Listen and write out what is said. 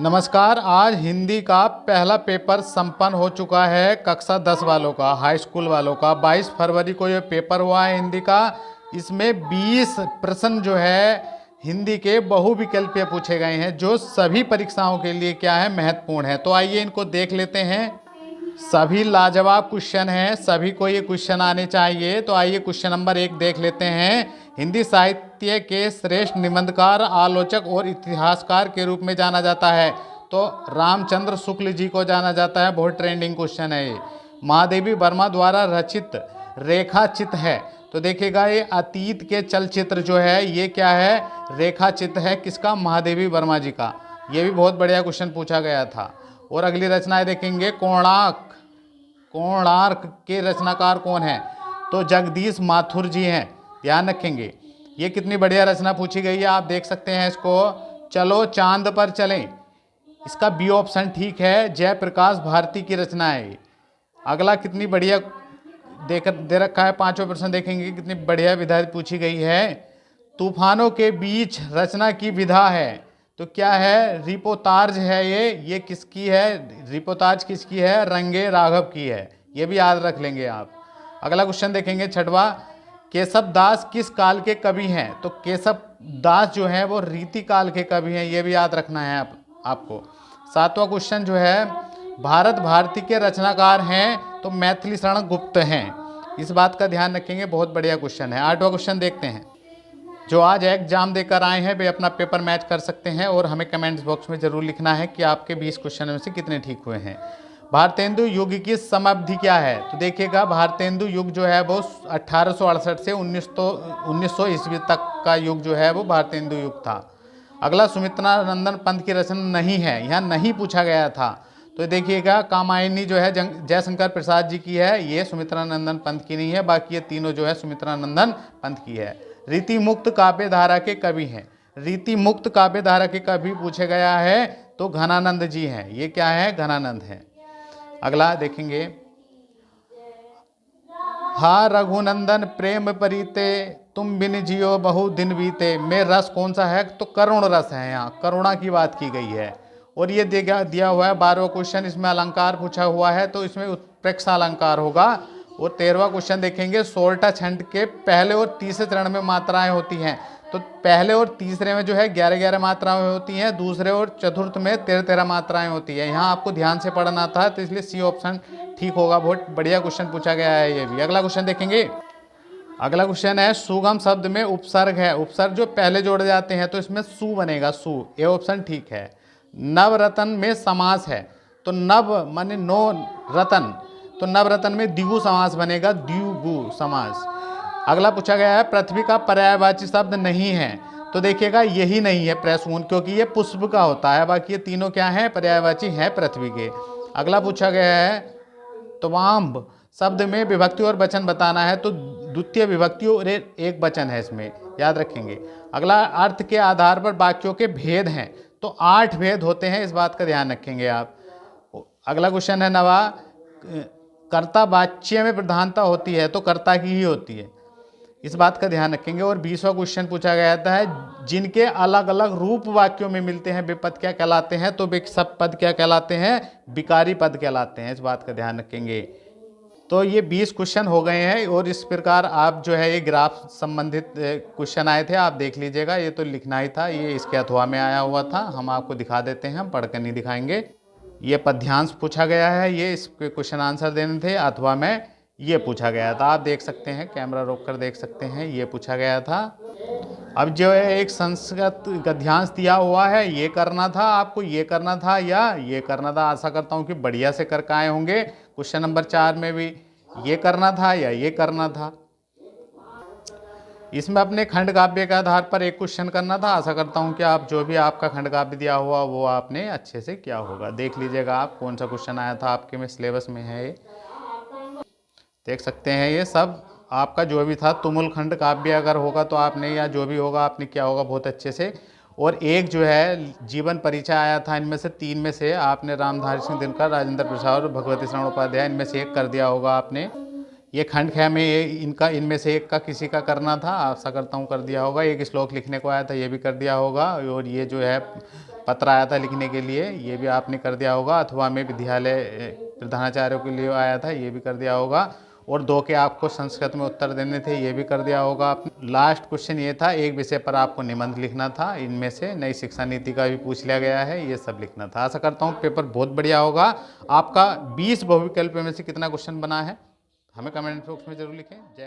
नमस्कार। आज हिंदी का पहला पेपर संपन्न हो चुका है। कक्षा 10 वालों का, हाई स्कूल वालों का 22 फरवरी को ये पेपर हुआ है हिंदी का। इसमें 20 प्रश्न जो है हिंदी के बहुविकल्पीय पूछे गए हैं, जो सभी परीक्षाओं के लिए क्या है, महत्वपूर्ण है। तो आइए इनको देख लेते हैं। सभी लाजवाब क्वेश्चन हैं, सभी को ये क्वेश्चन आने चाहिए। तो आइए क्वेश्चन नंबर 1 देख लेते हैं। हिंदी साहित्य के श्रेष्ठ निबंधकार, आलोचक और इतिहासकार के रूप में जाना जाता है। तो रामचंद्र शुक्ल जी को जाना जाता है। बहुत ट्रेंडिंग क्वेश्चन है ये। महादेवी वर्मा द्वारा रचित रेखाचित्र है। तो देखिएगा, ये अतीत के चलचित्र जो है ये क्या है, रेखाचित्र है। किसका? महादेवी वर्मा जी का। ये भी बहुत बढ़िया क्वेश्चन पूछा गया था। और अगली रचनाएं देखेंगे। कोणार्क के रचनाकार कौन है? तो जगदीश माथुर जी हैं। ध्यान रखेंगे। ये कितनी बढ़िया रचना पूछी गई है, आप देख सकते हैं इसको। चलो चांद पर चलें, इसका बी ऑप्शन ठीक है। जयप्रकाश भारती की रचना है। अगला कितनी बढ़िया दे रखा है। 5वां प्रश्न देखेंगे, कितनी बढ़िया विधा पूछी गई है। तूफानों के बीच रचना की विधा है। तो क्या है? रिपोतार्ज है ये किसकी है? रिपोतार्ज किसकी है? रंगे राघव की है। ये भी याद रख लेंगे आप। अगला क्वेश्चन देखेंगे 6वां। केशव दास किस काल के कवि हैं? तो केशव दास जो है वो रीति काल के कवि हैं। ये भी याद रखना है आपको। 7वां क्वेश्चन जो है, भारत भारती के रचनाकार हैं। तो मैथिली शरण गुप्त हैं। इस बात का ध्यान रखेंगे, बहुत बढ़िया क्वेश्चन है। 8वां क्वेश्चन देखते हैं। जो आज एग्जाम देकर आए हैं वे अपना पेपर मैच कर सकते हैं और हमें कमेंट्स बॉक्स में जरूर लिखना है कि आपके 20 क्वेश्चन में से कितने ठीक हुए हैं। भारतेंदु युग की समयावधि क्या है? तो देखिएगा, भारतेंदु युग जो है वो 1868 से 1900 ईस्वी तक का युग जो है वो भारतेंदु युग था। अगला, सुमित्रा नंदन पंत की रचना नहीं है, यहाँ नहीं पूछा गया था। तो देखिएगा, कामायनी जो है जयशंकर प्रसाद जी की है, ये सुमित्रा नंदन पंत की नहीं है। बाकी ये तीनों जो है सुमित्रा नंदन पंत की है। रीति मुक्त काव्य धारा के कवि हैं। रीति मुक्त काव्य धारा के कवि पूछे गया है तो घनानंद जी हैं। ये क्या है? घनानंद है। अगला देखेंगे। हा रघुनंदन प्रेम परीते, तुम बिन जियो बहु दिन बीते में रस कौन सा है? तो करुण रस है। यहाँ करुणा की बात की गई है। और ये दिया हुआ है 12वां क्वेश्चन। इसमें अलंकार पूछा हुआ है, तो इसमें उत्प्रेक्षा अलंकार होगा। और 13वां क्वेश्चन देखेंगे। सोरठा छंद के पहले और तीसरे चरण में मात्राएं होती हैं। तो पहले और तीसरे में जो है 11-11 मात्राएं होती हैं। दूसरे और चतुर्थ में 13-13 मात्राएं होती है। यहाँ आपको ध्यान से पढ़ना था, तो इसलिए सी ऑप्शन ठीक होगा। बहुत बढ़िया क्वेश्चन पूछा गया है ये भी। अगला क्वेश्चन देखेंगे। अगला क्वेश्चन है, सुगम शब्द में उपसर्ग है। उपसर्ग जो पहले जोड़े जाते हैं तो इसमें सु बनेगा, सु। ये ऑप्शन ठीक है। नवरत्न में समास है। तो नव माने नो रतन, तो नवरत्न में द्विगु समास बनेगा, द्विगु समास। अगला पूछा गया है, पृथ्वी का पर्यायवाची शब्द नहीं है। तो देखिएगा, यही नहीं है प्रसून, क्योंकि ये पुष्प का होता है। बाकी ये तीनों क्या है? पर्यायवाची है पृथ्वी के। अगला पूछा गया है, त्वाम्ब शब्द में विभक्ति और वचन बताना है। तो द्वितीय विभक्ति और एक वचन है इसमें, याद रखेंगे। अगला, अर्थ के आधार पर वाक्यों के भेद हैं। तो 8 भेद होते हैं, इस बात का ध्यान रखेंगे आप। अगला क्वेश्चन है 9वां। कर्ता वाच्य में प्रधानता होती है, तो कर्ता की ही होती है, इस बात का ध्यान रखेंगे। और 20वां क्वेश्चन पूछा गया था है, जिनके अलग अलग रूप वाक्यों में मिलते हैं वे पद क्या कहलाते हैं? तो वे सब पद क्या कहलाते हैं? विकारी पद कहलाते हैं, इस बात का ध्यान रखेंगे। तो ये 20 क्वेश्चन हो गए हैं। और इस प्रकार आप जो है ये ग्राफ संबंधित क्वेश्चन आए थे, आप देख लीजिएगा। ये तो लिखना ही था, ये इसके अथवा में आया हुआ था। हम आपको दिखा देते हैं, हम पढ़कर नहीं दिखाएंगे। ये पद्यांश पूछा गया है, ये इसके क्वेश्चन आंसर देने थे। अथवा में ये पूछा गया था, आप देख सकते हैं, कैमरा रोक कर देख सकते हैं, ये पूछा गया था। अब जो है एक संस्कृत गद्यांश दिया हुआ है, ये करना था आपको, ये करना था या ये करना था। आशा करता हूँ कि बढ़िया से करके आए होंगे। क्वेश्चन नंबर 4 में भी ये करना था या ये करना था। इसमें अपने खंड काव्य के आधार पर एक क्वेश्चन करना था। आशा करता हूँ कि आप जो भी आपका खंड काव्य दिया हुआ वो आपने अच्छे से किया होगा। देख लीजिएगा आप कौन सा क्वेश्चन आया था आपके में, सिलेबस में है ये, देख सकते हैं। ये सब आपका जो भी था, तुमुल खंड काव्य अगर होगा तो आपने, या जो भी होगा आपने किया होगा बहुत अच्छे से। और एक जो है जीवन परिचय आया था, इनमें से 3 में से आपने रामधारी सिंह दिनकर, राजेंद्र प्रसाद और भगवती शरण उपाध्याय, इनमें से एक कर दिया होगा आपने। ये खंड ख्या में इनमें से एक का किसी का करना था, आशा करता हूँ कर दिया होगा। एक श्लोक लिखने को आया था, ये भी कर दिया होगा। और ये जो है पत्र आया था लिखने के लिए, ये भी आपने कर दिया होगा। अथवा में विद्यालय प्रधानाचार्यों के लिए आया था, ये भी कर दिया होगा। और 2 के आपको संस्कृत में उत्तर देने थे, ये भी कर दिया होगा आपने। लास्ट क्वेश्चन ये था, एक विषय पर आपको निबंध लिखना था, इनमें से नई शिक्षा नीति का भी पूछ लिया गया है, ये सब लिखना था। आशा करता हूँ पेपर बहुत बढ़िया होगा। आपका 20 बहुविकल्प में से कितना क्वेश्चन बना है हमें कमेंट बॉक्स में जरूर लिखें। जय